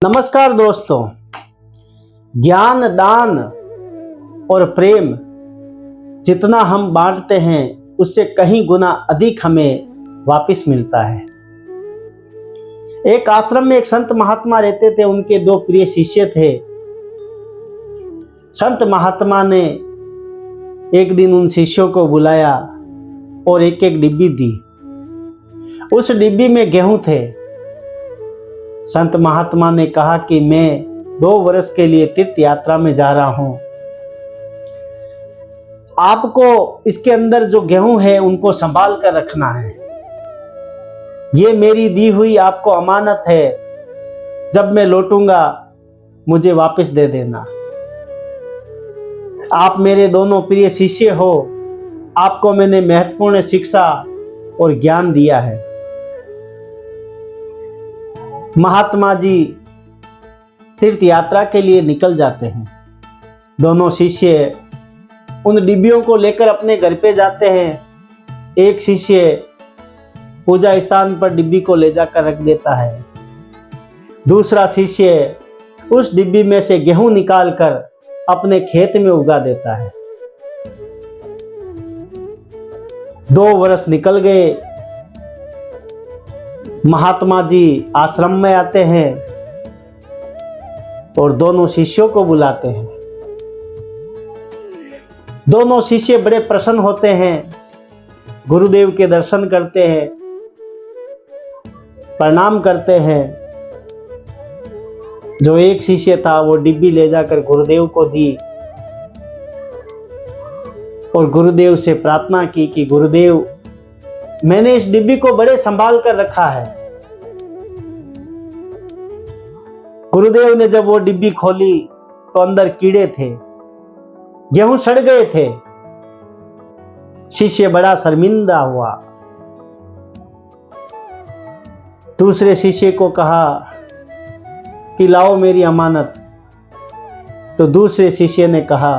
नमस्कार दोस्तों, ज्ञान, दान और प्रेम जितना हम बांटते हैं उससे कहीं गुना अधिक हमें वापस मिलता है। एक आश्रम में एक संत महात्मा रहते थे। उनके दो प्रिय शिष्य थे। संत महात्मा ने एक दिन उन शिष्यों को बुलाया और एक एक डिब्बी दी। उस डिब्बी में गेहूं थे। संत महात्मा ने कहा कि मैं 2 वर्ष के लिए तीर्थ यात्रा में जा रहा हूं। आपको इसके अंदर जो गेहूं है उनको संभाल कर रखना है। ये मेरी दी हुई आपको अमानत है। जब मैं लौटूंगा मुझे वापस दे देना। आप मेरे दोनों प्रिय शिष्य हो। आपको मैंने महत्वपूर्ण शिक्षा और ज्ञान दिया है। महात्मा जी तीर्थ यात्रा के लिए निकल जाते हैं। दोनों शिष्य उन डिब्बियों को लेकर अपने घर पे जाते हैं। एक शिष्य पूजा स्थान पर डिब्बी को ले जाकर रख देता है। दूसरा शिष्य उस डिब्बी में से गेहूं निकालकर अपने खेत में उगा देता है। 2 वर्ष निकल गए। महात्मा जी आश्रम में आते हैं और दोनों शिष्यों को बुलाते हैं। दोनों शिष्य बड़े प्रसन्न होते हैं। गुरुदेव के दर्शन करते हैं, प्रणाम करते हैं। जो एक शिष्य था वो डिब्बी ले जाकर गुरुदेव को दी और गुरुदेव से प्रार्थना की कि गुरुदेव, मैंने इस डिब्बी को बड़े संभाल कर रखा है। गुरुदेव ने जब वो डिब्बी खोली तो अंदर कीड़े थे, गेहूं सड़ गए थे। शिष्य बड़ा शर्मिंदा हुआ। दूसरे शिष्य को कहा कि लाओ मेरी अमानत। तो दूसरे शिष्य ने कहा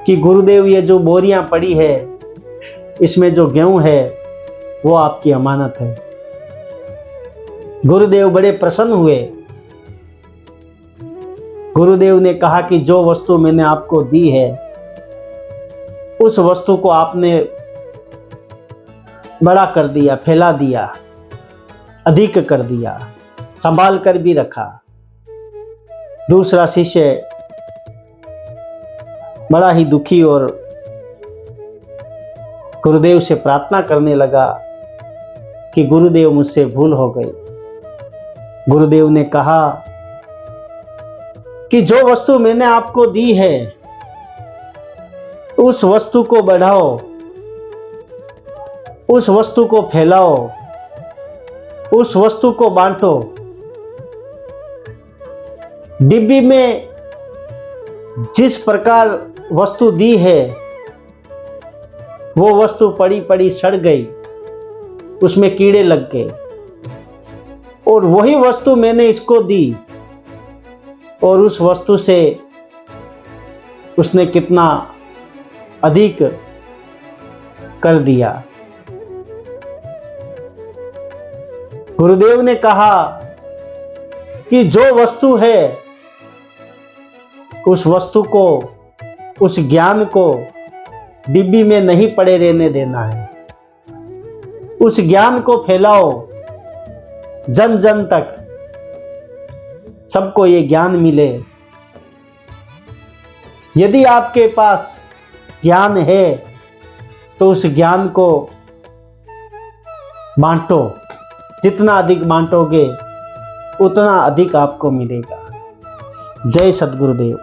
कि गुरुदेव, ये जो बोरियां पड़ी है इसमें जो गेहूं है वो आपकी अमानत है। गुरुदेव बड़े प्रसन्न हुए। गुरुदेव ने कहा कि जो वस्तु मैंने आपको दी है उस वस्तु को आपने बड़ा कर दिया, फैला दिया, अधिक कर दिया, संभाल कर भी रखा। दूसरा शिष्य बड़ा ही दुखी और गुरुदेव से प्रार्थना करने लगा कि गुरुदेव, मुझसे भूल हो गई। गुरुदेव ने कहा कि जो वस्तु मैंने आपको दी है उस वस्तु को बढ़ाओ, उस वस्तु को फैलाओ, उस वस्तु को बांटो। डिब्बी में जिस प्रकार वस्तु दी है वो वस्तु पड़ी पड़ी सड़ गई, उसमें कीड़े लग गए। और वही वस्तु मैंने इसको दी और उस वस्तु से उसने कितना अधिक कर दिया। गुरुदेव ने कहा कि जो वस्तु है उस वस्तु को, उस ज्ञान को डिब्बी में नहीं पड़े रहने देना है। उस ज्ञान को फैलाओ, जन जन तक सबको ये ज्ञान मिले। यदि आपके पास ज्ञान है तो उस ज्ञान को बांटो। जितना अधिक बांटोगे उतना अधिक आपको मिलेगा। जय सद्गुरुदेव।